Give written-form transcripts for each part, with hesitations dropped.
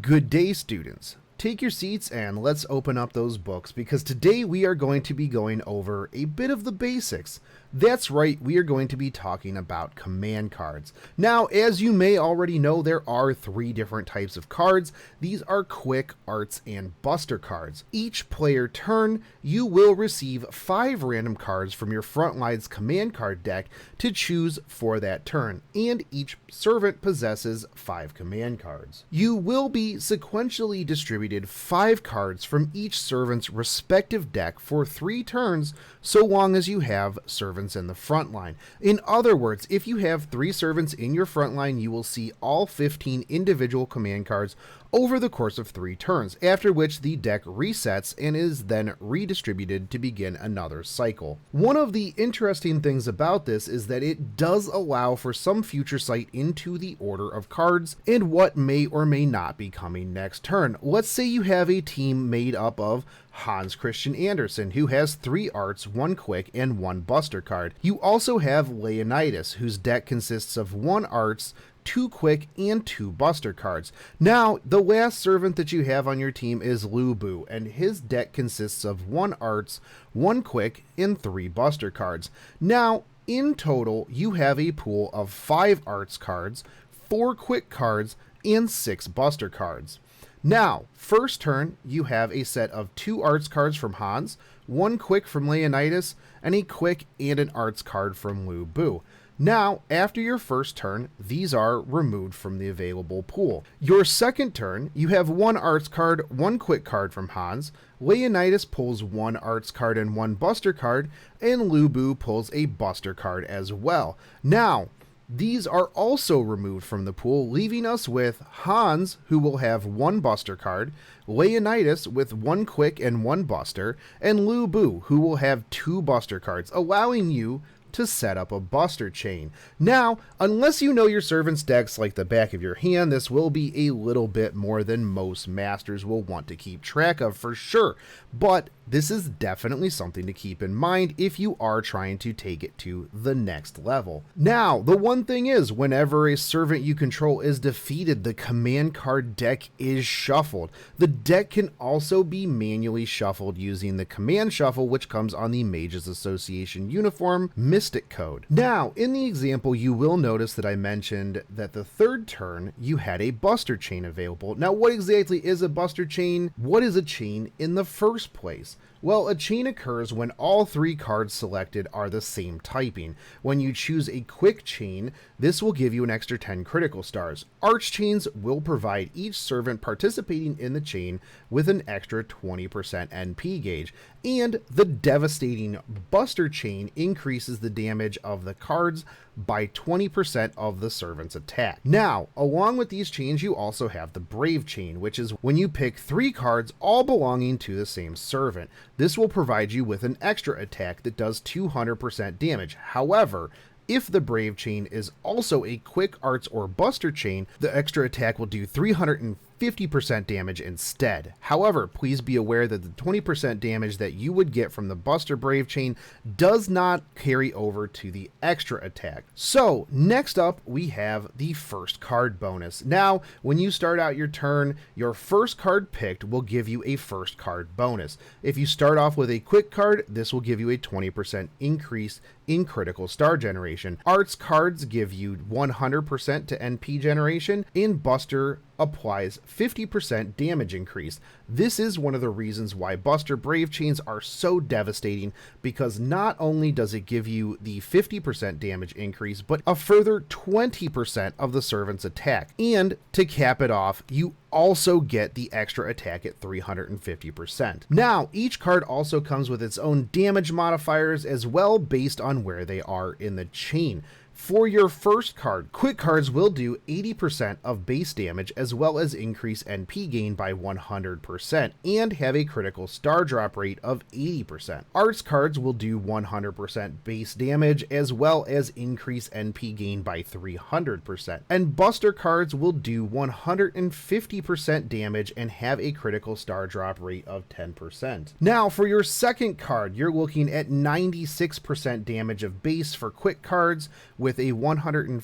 Good day, students. Take your seats and let's open up those books because today we are going to be going over a bit of the basics. That's right, we are going to be talking about command cards. Now, as you may already know, there are three different types of cards. These are quick, arts, and buster cards. Each player turn, you will receive 5 random cards from your frontline's command card deck to choose for that turn, and each servant possesses 5 command cards. You will be sequentially distributed 5 cards from each servant's respective deck for 3 turns, so long as you have servants in the front line. In other words, if you have 3 servants in your front line, you will see all 15 individual command cards over the course of 3 turns, after which the deck resets and is then redistributed to begin another cycle. One of the interesting things about this is that it does allow for some future sight into the order of cards and what may or may not be coming next turn. Let's say you have a team made up of Hans Christian Andersen, who has 3 arts, 1 quick, and 1 buster card. You also have Leonidas, whose deck consists of 1 arts, 2 quick, and 2 buster cards. Now, the last servant that you have on your team is Lu Bu, and his deck consists of 1 arts, 1 quick, and 3 buster cards. Now, in total, you have a pool of 5 arts cards, 4 quick cards, and 6 buster cards. Now, first turn, you have a set of 2 arts cards from Hans, 1 quick from Leonidas, and a quick and an arts card from Lu Bu. Now, after your first turn, these are removed from the available pool. Your second turn, you have 1 arts card, 1 quick card from Hans, Leonidas pulls 1 arts card and 1 buster card, and Lu Bu pulls a buster card as well. Now, these are also removed from the pool, leaving us with Hans, who will have 1 buster card, Leonidas with 1 quick and 1 buster, and Lu Bu, who will have 2 buster cards, allowing you to set up a buster chain. Now, unless you know your servant's decks like the back of your hand, this will be a little bit more than most masters will want to keep track of for sure, but this is definitely something to keep in mind if you are trying to take it to the next level. Now, the one thing is, whenever a servant you control is defeated, the command card deck is shuffled. The deck can also be manually shuffled using the command shuffle, which comes on the Mages Association uniform Mystic Code. Now, in the example, you will notice that I mentioned that the third turn, you had a buster chain available. Now, what exactly is a buster chain? What is a chain in the first place? Well, a chain occurs when all 3 cards selected are the same typing. When you choose a quick chain, this will give you an extra 10 critical stars. Arch chains will provide each servant participating in the chain with an extra 20% NP gauge, and the devastating buster chain increases the damage of the cards by 20% of the servant's attack. Now, along with these chains, you also have the Brave chain, which is when you pick 3 cards all belonging to the same servant. This will provide you with an extra attack that does 200% damage. However, if the Brave chain is also a quick arts or buster chain, the extra attack will do 350% damage instead. However, please be aware that the 20% damage that you would get from the Buster Brave chain does not carry over to the extra attack. So next up, we have the first card bonus. Now, when you start out your turn, your first card picked will give you a first card bonus. If you start off with a quick card, this will give you a 20% increase in critical star generation. Arts cards give you 100% to NP generation, and Buster applies 50% damage increase. This is one of the reasons why Buster Brave chains are so devastating, because not only does it give you the 50% damage increase, but a further 20% of the servant's attack. And to cap it off, you also get the extra attack at 350%. Now, each card also comes with its own damage modifiers as well, based on where they are in the chain. For your first card, quick cards will do 80% of base damage as well as increase NP gain by 100% and have a critical star drop rate of 80%. Arts cards will do 100% base damage as well as increase NP gain by 300%. And Buster cards will do 150% damage and have a critical star drop rate of 10%. Now, for your second card, you're looking at 96% damage of base for quick cards with a 150%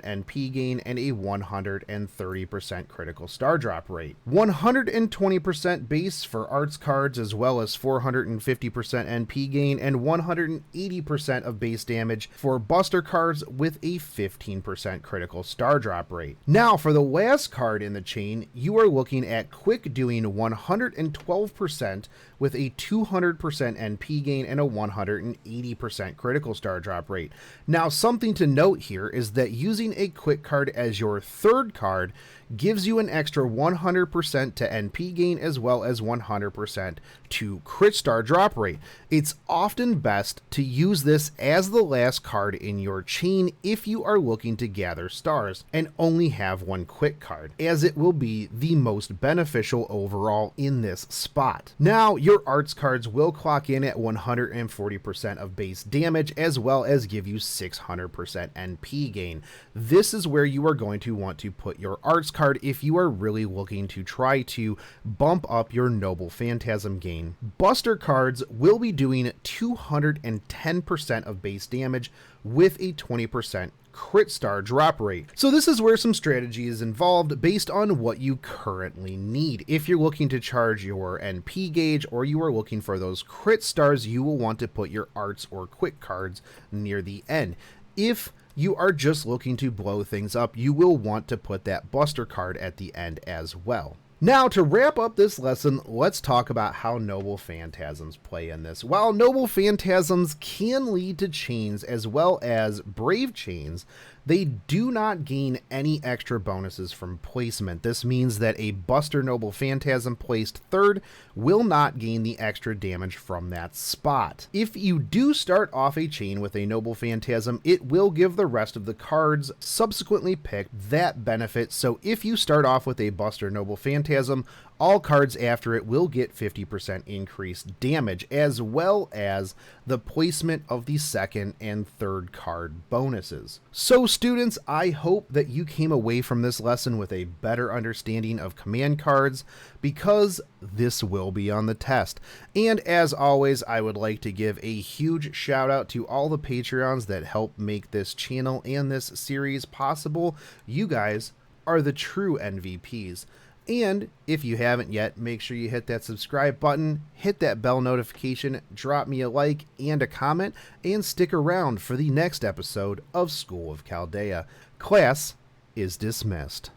NP gain and a 130% critical star drop rate. 120% base for arts cards, as well as 450% NP gain and 180% of base damage for buster cards with a 15% critical star drop rate. Now for the last card in the chain, you are looking at Quick doing 112% with a 200% NP gain and a 180% critical star drop rate. Now something to note here is that using a Quick card as your third card gives you an extra 100% to NP gain as well as 100% to crit star drop rate. It's often best to use this as the last card in your chain if you are looking to gather stars and only have one Quick card, as it will be the most beneficial overall in this spot. Now, your arts cards will clock in at 140% of base damage as well as give you 600% NP gain. This is where you are going to want to put your arts card if you are really looking to try to bump up your noble phantasm gain. Buster cards will be doing 210% of base damage with a 20% crit star drop rate. So this is where some strategy is involved based on what you currently need. If you're looking to charge your NP gauge or you are looking for those crit stars, you will want to put your arts or Quick cards near the end. If you are just looking to blow things up, you will want to put that buster card at the end as well. Now, to wrap up this lesson, let's talk about how noble phantasms play in this. While noble phantasms can lead to chains as well as brave chains, they do not gain any extra bonuses from placement. This means that a Buster Noble Phantasm placed third will not gain the extra damage from that spot. If you do start off a chain with a Noble Phantasm, it will give the rest of the cards subsequently picked that benefit. So if you start off with a Buster Noble Phantasm, all cards after it will get 50% increased damage, as well as the placement of the second and third card bonuses. So students, I hope that you came away from this lesson with a better understanding of command cards, because this will be on the test. And as always, I would like to give a huge shout out to all the Patreons that help make this channel and this series possible. You guys are the true MVPs. And if you haven't yet, make sure you hit that subscribe button, hit that bell notification, drop me a like and a comment, and stick around for the next episode of School of Chaldea. Class is dismissed.